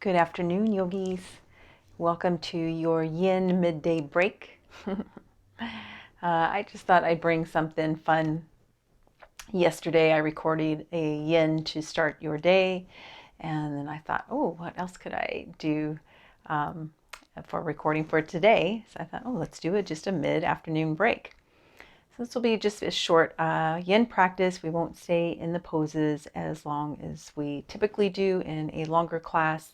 Good afternoon, yogis. Welcome to your Yin midday break. I just thought I'd bring something fun. Yesterday I recorded a Yin to start your day, and then I thought, oh, what else could I do for recording for today? So I thought, oh, let's do it just a mid-afternoon break. So this will be just a short Yin practice. We won't stay in the poses as long as we typically do in a longer class.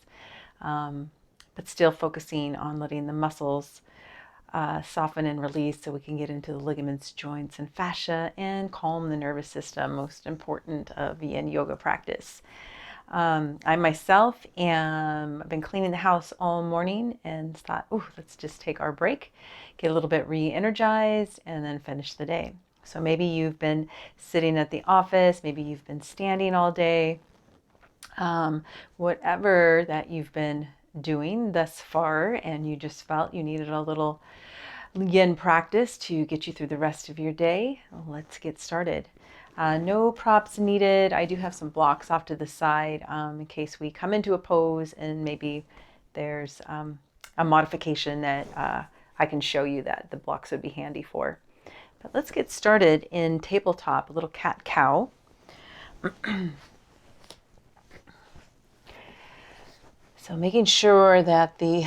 But still focusing on letting the muscles soften and release so we can get into the ligaments, joints, and fascia and calm the nervous system, most important of Yin yoga practice. I myself I've been cleaning the house all morning and thought, oh, let's just take our break, get a little bit re-energized, and then finish the day. So maybe you've been sitting at the office, maybe you've been standing all day. Whatever that you've been doing thus far, and you just felt you needed a little Yin practice to get you through the rest of your day, let's get started. No props needed. I do have some blocks off to the side in case we come into a pose and maybe there's a modification that I can show you that the blocks would be handy for. But let's get started in tabletop, a little cat-cow. So making sure that the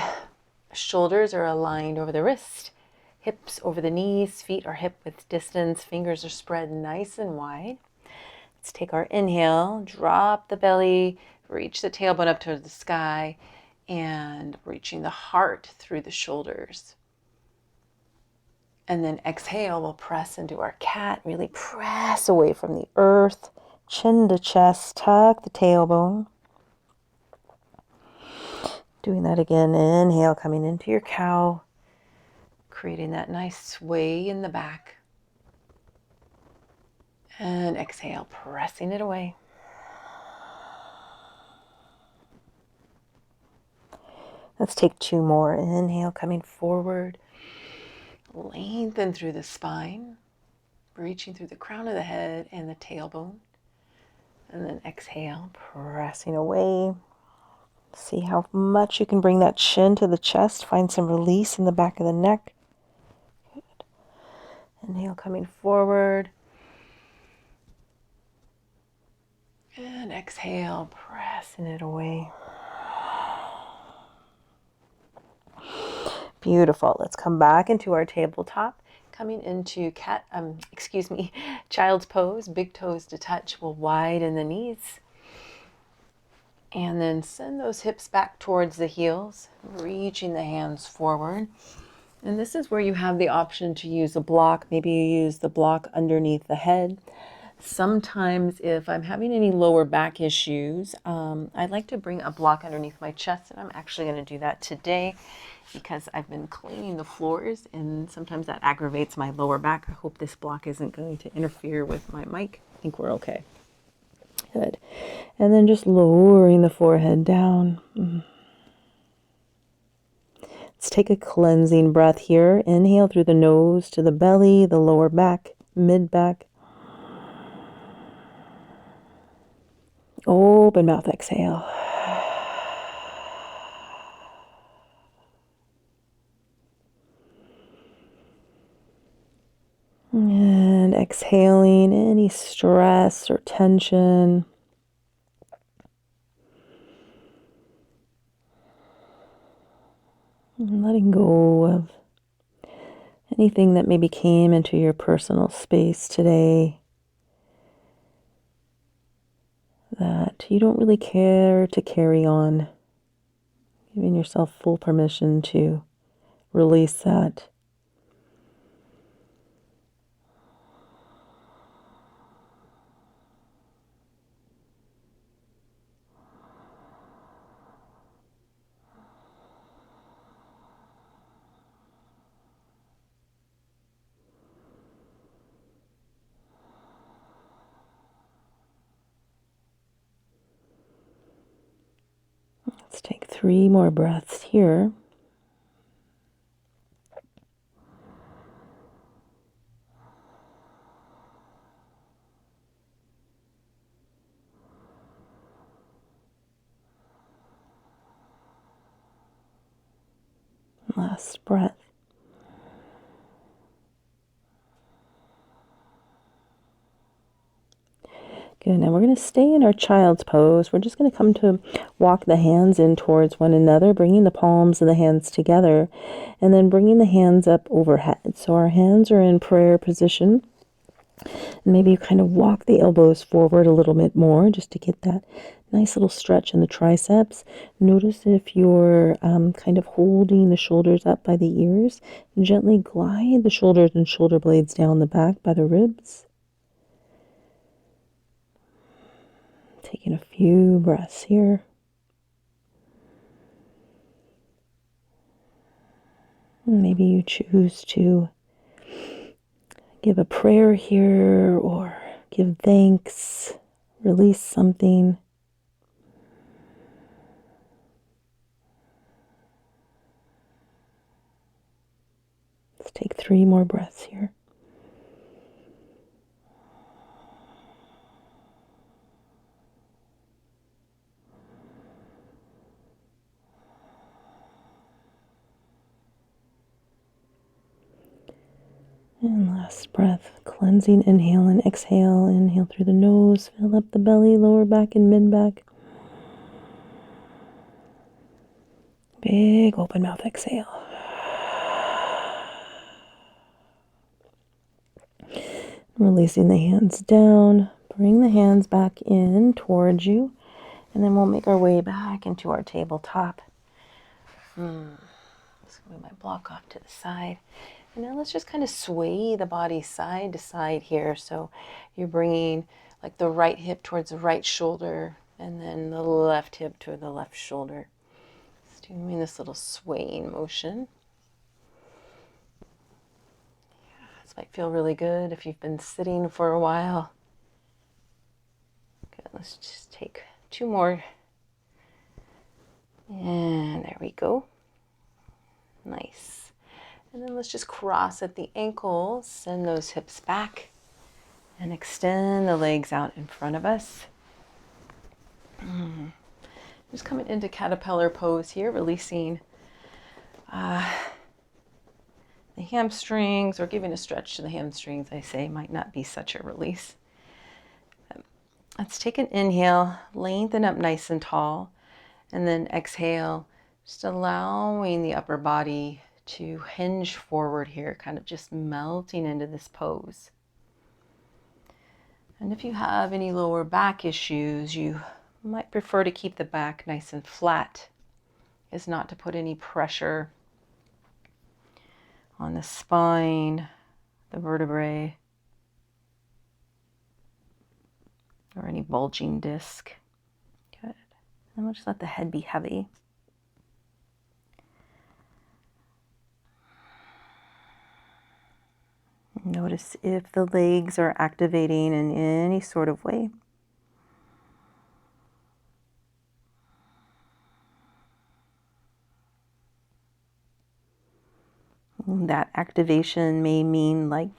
shoulders are aligned over the wrist, hips over the knees, feet are hip width distance, fingers are spread nice and wide. Let's take our inhale, drop the belly, reach the tailbone up towards the sky, and reaching the heart through the shoulders. And then exhale, we'll press into our cat, really press away from the earth, chin to chest, tuck the tailbone. Doing that again, inhale, coming into your cow, creating that nice sway in the back. And exhale, pressing it away. Let's take two more. Inhale, coming forward. Lengthen through the spine, reaching through the crown of the head and the tailbone. And then exhale, pressing away. See how much you can bring that chin to the chest. Find some release in the back of the neck. Good. Inhale, coming forward. And exhale, pressing it away. Beautiful. Let's come back into our tabletop. Coming into child's pose. Big toes to touch. We'll widen the knees. And then send those hips back towards the heels, reaching the hands forward. And this is where you have the option to use a block. Maybe you use the block underneath the head. Sometimes if I'm having any lower back issues, I'd like to bring a block underneath my chest, and I'm actually going to do that today because I've been cleaning the floors and sometimes that aggravates my lower back. I hope this block isn't going to interfere with my mic. I think we're okay. Good. And then just lowering the forehead down. Let's take a cleansing breath here. Inhale through the nose to the belly, the lower back, mid-back. Open mouth, exhale. And exhaling any stress or tension. And letting go of anything that maybe came into your personal space today that you don't really care to carry on. Giving yourself full permission to release that. Let's take 3 more breaths here. Last breath. Good. Now we're going to stay in our child's pose. We're just going to come to walk the hands in towards one another, bringing the palms of the hands together, and then bringing the hands up overhead. So our hands are in prayer position. And maybe you kind of walk the elbows forward a little bit more just to get that nice little stretch in the triceps. Notice if you're kind of holding the shoulders up by the ears. And gently glide the shoulders and shoulder blades down the back by the ribs. Taking a few breaths here. Maybe you choose to give a prayer here or give thanks, release something. Let's take 3 more breaths here. And last breath, cleansing inhale and exhale. Inhale through the nose, fill up the belly, lower back and mid back. Big open mouth exhale. Releasing the hands down, bring the hands back in towards you, and then we'll make our way back into our tabletop. Let's move my block off to the side. And now let's just kind of sway the body side to side here. So you're bringing like the right hip towards the right shoulder and then the left hip to the left shoulder. Just doing this little swaying motion. Yeah, this might feel really good if you've been sitting for a while. Good, let's just take 2 more. And there we go. Nice. And then let's just cross at the ankles, send those hips back, and extend the legs out in front of us. Just coming into caterpillar pose here, releasing the hamstrings, or giving a stretch to the hamstrings, I say, might not be such a release. Let's take an inhale, lengthen up nice and tall, and then exhale, just allowing the upper body to hinge forward here, kind of just melting into this pose. And if you have any lower back issues, you might prefer to keep the back nice and flat, is not to put any pressure on the spine, the vertebrae, or any bulging disc. Good. And we'll just let the head be heavy. Notice if the legs are activating in any sort of way. That activation may mean like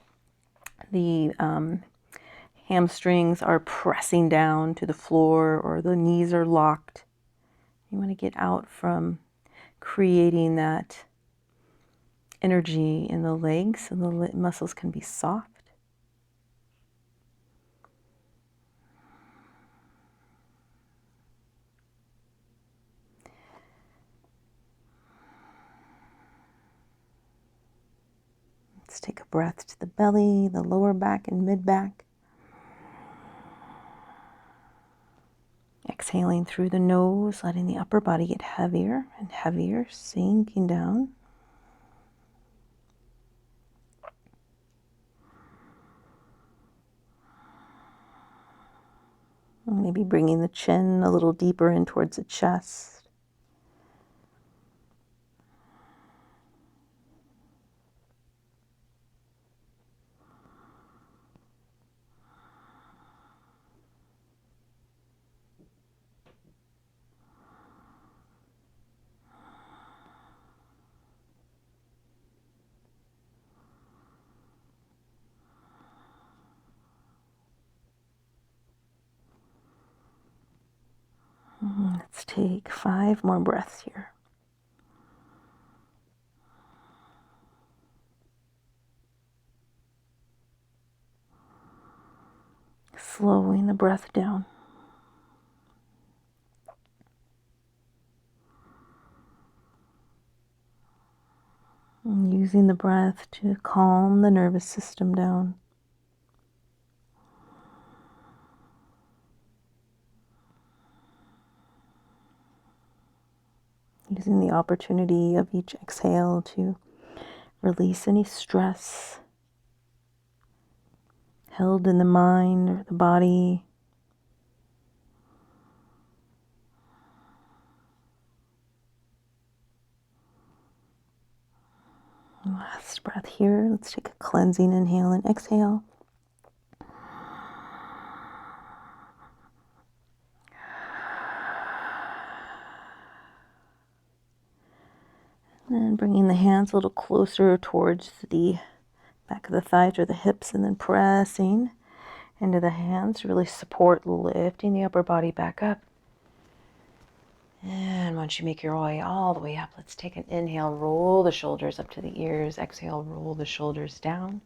the hamstrings are pressing down to the floor or the knees are locked. You want to get out from creating that energy in the legs so the muscles can be soft. Let's take a breath to the belly, the lower back and mid back. Exhaling through the nose, letting the upper body get heavier and heavier, sinking down. Maybe bringing the chin a little deeper in towards the chest. Let's take 5 more breaths here. slowing the breath down. And using the breath to calm the nervous system down. Using the opportunity of each exhale to release any stress held in the mind or the body. Last breath here. Let's take a cleansing inhale and exhale. And bringing the hands a little closer towards the back of the thighs or the hips, and then pressing into the hands to really support lifting the upper body back up. And once you make your way all the way up, let's take an inhale, roll the shoulders up to the ears. Exhale, roll the shoulders down.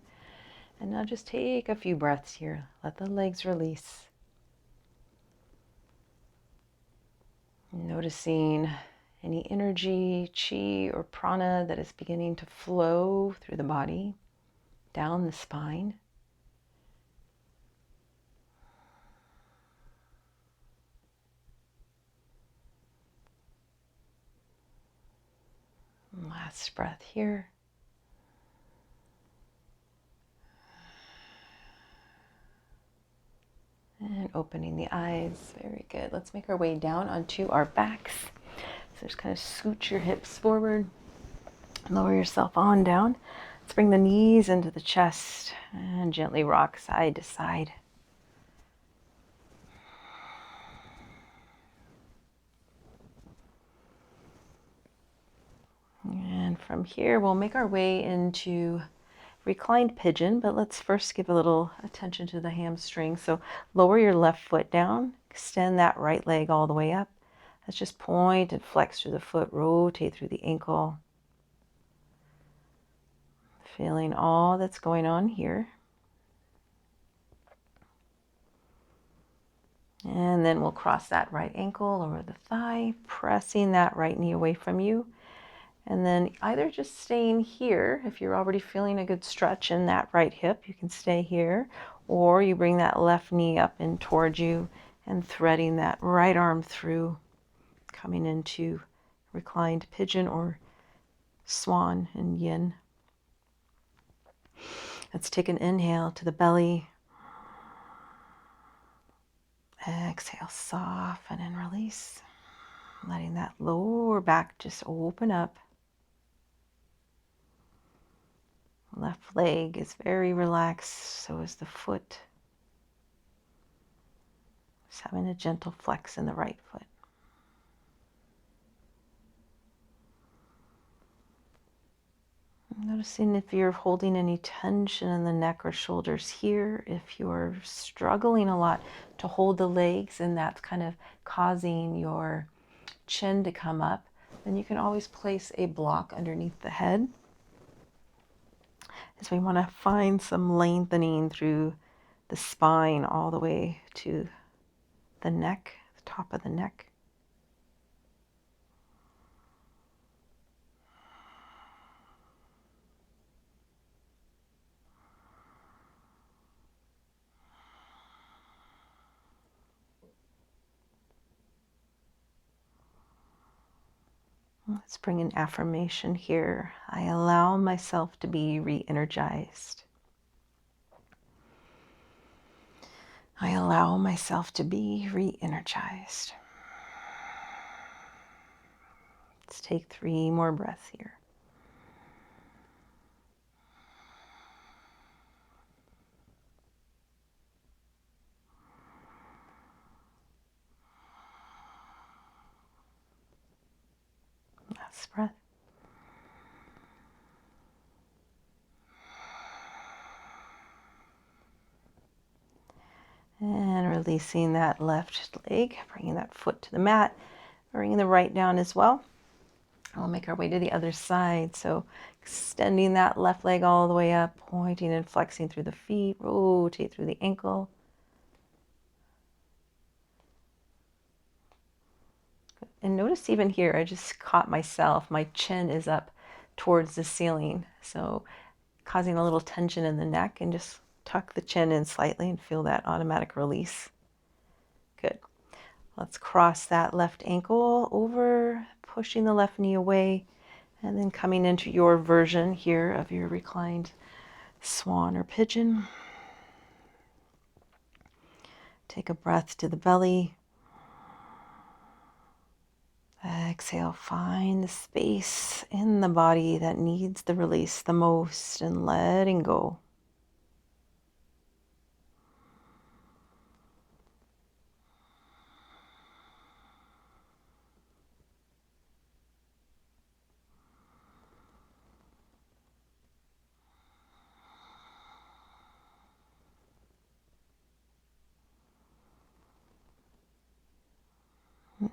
And now just take a few breaths here. Let the legs release. Noticing any energy, chi, or prana that is beginning to flow through the body, down the spine. Last breath here. And opening the eyes. Very good. Let's make our way down onto our backs. So just kind of scoot your hips forward. Lower yourself on down. Let's bring the knees into the chest and gently rock side to side. And from here, we'll make our way into Reclined Pigeon, but let's first give a little attention to the hamstring. So lower your left foot down, extend that right leg all the way up. Let's just point and flex through the foot, rotate through the ankle. Feeling all that's going on here. And then we'll cross that right ankle over the thigh, pressing that right knee away from you. And then either just staying here, if you're already feeling a good stretch in that right hip, you can stay here, or you bring that left knee up and towards you and threading that right arm through, coming into Reclined Pigeon or Swan in Yin. Let's take an inhale to the belly. Exhale, soften and release. Letting that lower back just open up. Left leg is very relaxed, so is the foot. Just having a gentle flex in the right foot. Noticing if you're holding any tension in the neck or shoulders here, if you're struggling a lot to hold the legs and that's kind of causing your chin to come up, then you can always place a block underneath the head. As we want to find some lengthening through the spine all the way to the neck, the top of the neck. Let's bring an affirmation here. I allow myself to be re-energized. I allow myself to be re-energized. Let's take 3 more breaths here. Last breath. And releasing that left leg, bringing that foot to the mat, bringing the right down as well. We'll make our way to the other side. So extending that left leg all the way up, pointing and flexing through the feet, rotate through the ankle. And notice even here, I just caught myself, my chin is up towards the ceiling. So causing a little tension in the neck, and just tuck the chin in slightly and feel that automatic release. Good. Let's cross that left ankle over, pushing the left knee away, and then coming into your version here of your reclined swan or pigeon. Take a breath to the belly. Exhale, find the space in the body that needs the release the most and letting go.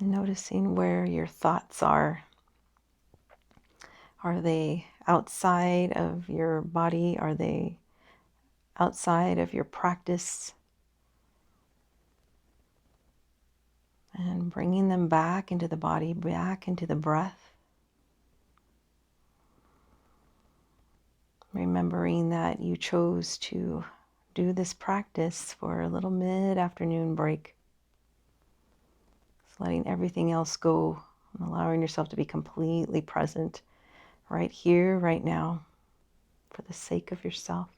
Noticing where your thoughts are. Are they outside of your body? Are they outside of your practice? And bringing them back into the body, back into the breath. Remembering that you chose to do this practice for a little mid-afternoon break. Just letting everything else go and allowing yourself to be completely present right here, right now, for the sake of yourself.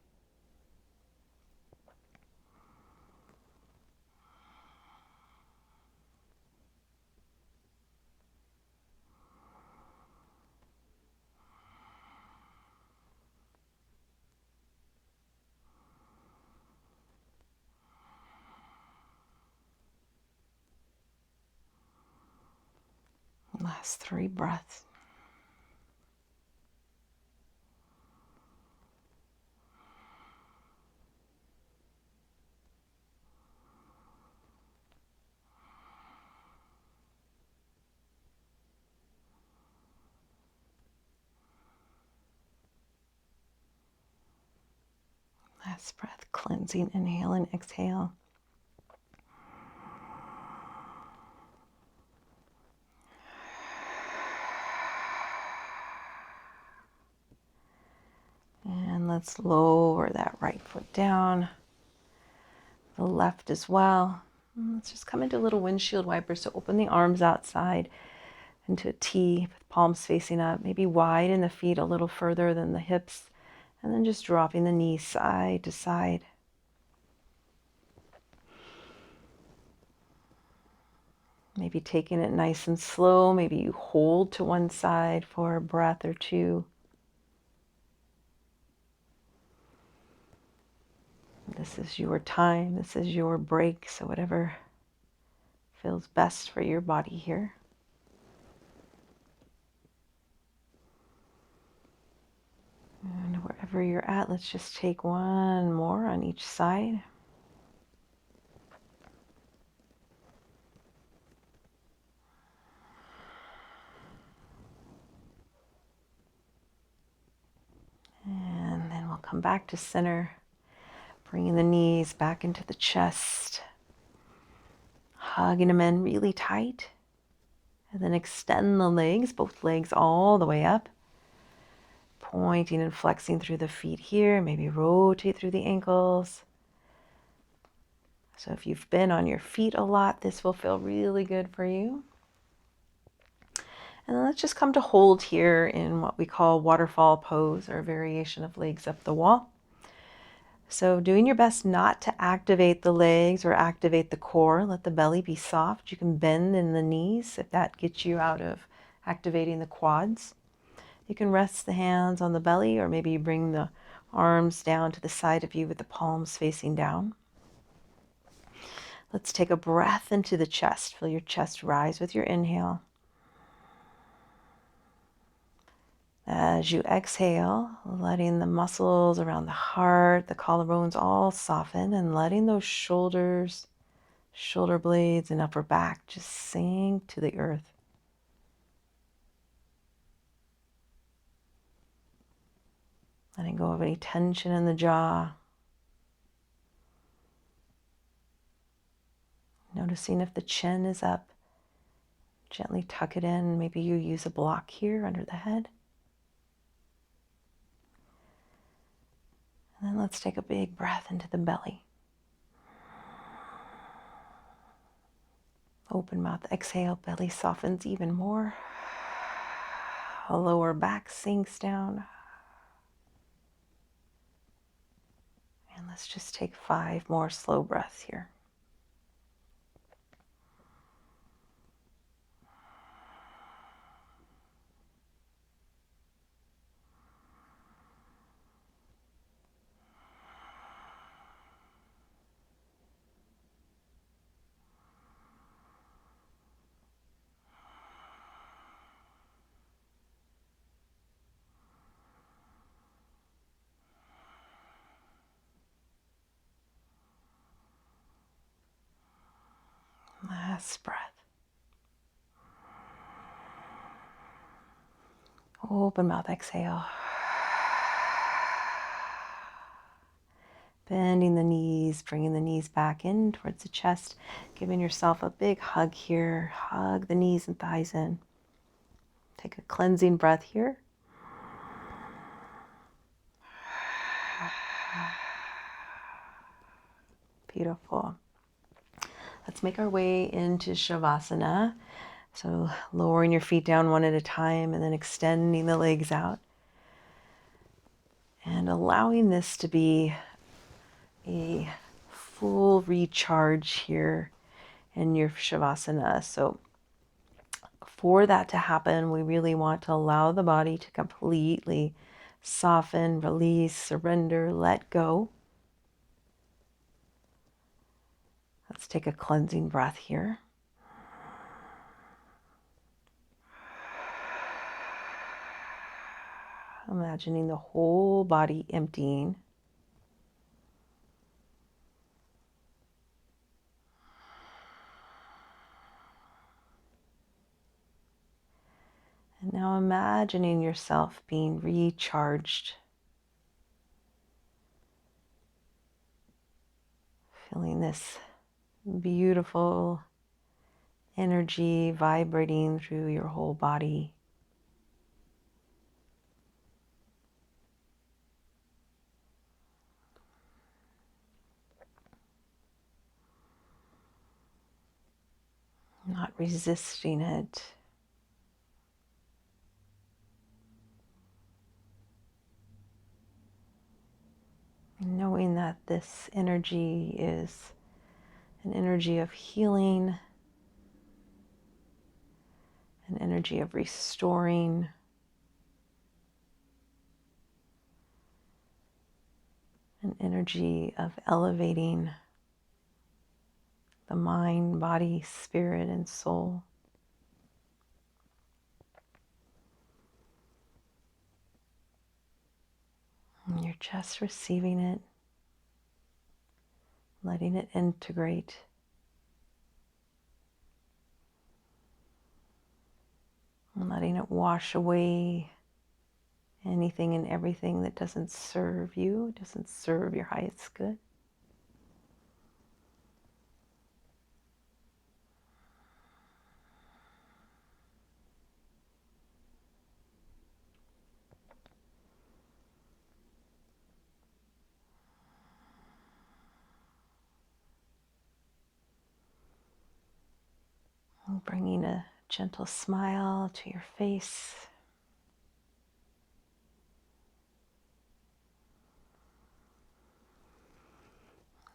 Last 3 breaths. Last breath, cleansing, inhale and exhale. And let's lower that right foot down, the left as well. And let's just come into a little windshield wiper. So open the arms outside into a T, with palms facing up, maybe widen the feet a little further than the hips, and then just dropping the knees side to side. Maybe taking it nice and slow. Maybe you hold to one side for a breath or two. This is your time. This is your break. So whatever feels best for your body here. And wherever you're at, let's just take one more on each side. And then we'll come back to center, bringing the knees back into the chest, hugging them in really tight, and then extend the legs, both legs all the way up, pointing and flexing through the feet here, maybe rotate through the ankles. So if you've been on your feet a lot, this will feel really good for you. And then let's just come to hold here in what we call Waterfall Pose, or variation of legs up the wall. So doing your best not to activate the legs or activate the core. Let the belly be soft. You can bend in the knees if that gets you out of activating the quads. You can rest the hands on the belly, or maybe you bring the arms down to the side of you with the palms facing down. Let's take a breath into the chest. Feel your chest rise with your inhale. As you exhale, letting the muscles around the heart, the collarbones all soften, and letting those shoulders, shoulder blades, and upper back just sink to the earth. Letting go of any tension in the jaw. Noticing if the chin is up, Gently tuck it in. Maybe you use a block here under the head. And then let's take a big breath into the belly. Open mouth, exhale, belly softens even more. A lower back sinks down. And let's just take 5 more slow breaths here. Last breath. Open mouth, exhale. Bending the knees, bringing the knees back in towards the chest, giving yourself a big hug here. Hug the knees and thighs in. Take a cleansing breath here. Beautiful. Let's make our way into Shavasana. So lowering your feet down one at a time and then extending the legs out. And allowing this to be a full recharge here in your Shavasana. So for that to happen, we really want to allow the body to completely soften, release, surrender, let go. Let's take a cleansing breath here. Imagining the whole body emptying. And now imagining yourself being recharged. Feeling this beautiful energy vibrating through your whole body. Not resisting it. Knowing that this energy is an energy of healing, an energy of restoring, an energy of elevating the mind, body, spirit, and soul. And you're just receiving it, letting it integrate. And letting it wash away anything and everything that doesn't serve you, doesn't serve your highest good. And bringing a gentle smile to your face.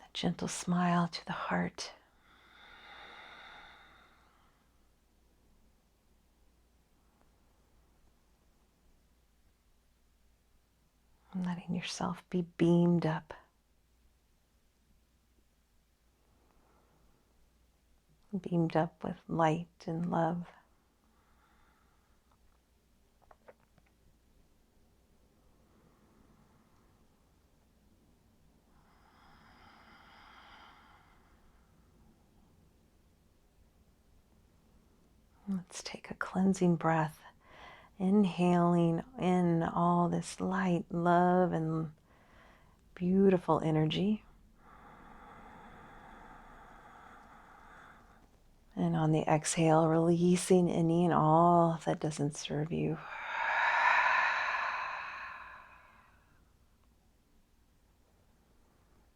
A gentle smile to the heart. And letting yourself be beamed up. Beamed up with light and love. Let's take a cleansing breath, inhaling in all this light, love, and beautiful energy. And on the exhale, releasing any and all that doesn't serve you.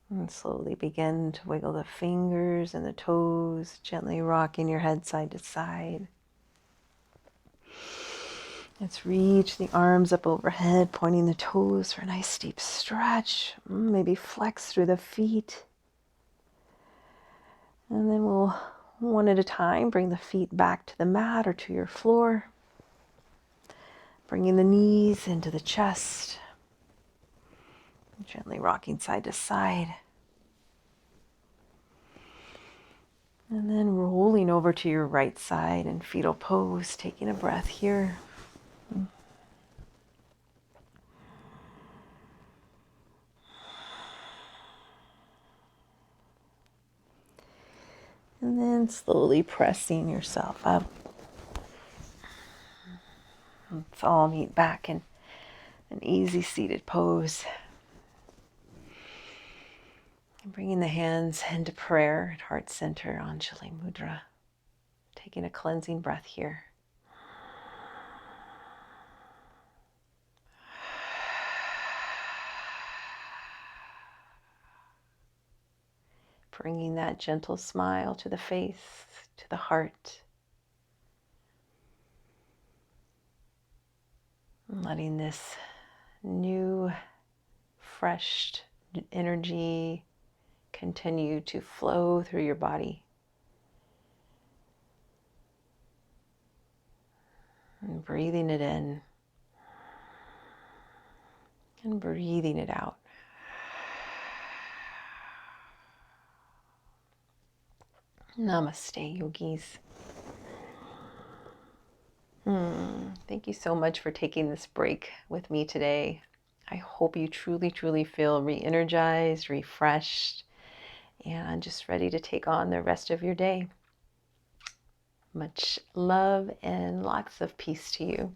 And slowly begin to wiggle the fingers and the toes, gently rocking your head side to side. Let's reach the arms up overhead, pointing the toes for a nice deep stretch. Maybe flex through the feet. And then we'll, one at a time, bring the feet back to the mat or to your floor. Bringing the knees into the chest. Gently rocking side to side. And then rolling over to your right side in fetal pose, taking a breath here. And then slowly pressing yourself up. Let's all meet back in an easy seated pose. And bringing the hands into prayer at heart center, Anjali Mudra. Taking a cleansing breath here. Bringing that gentle smile to the face, to the heart. And letting this new, fresh energy continue to flow through your body. And breathing it in. And breathing it out. Namaste, yogis. Thank you so much for taking this break with me today. I hope you truly, truly feel re-energized, refreshed, and just ready to take on the rest of your day. Much love and lots of peace to you.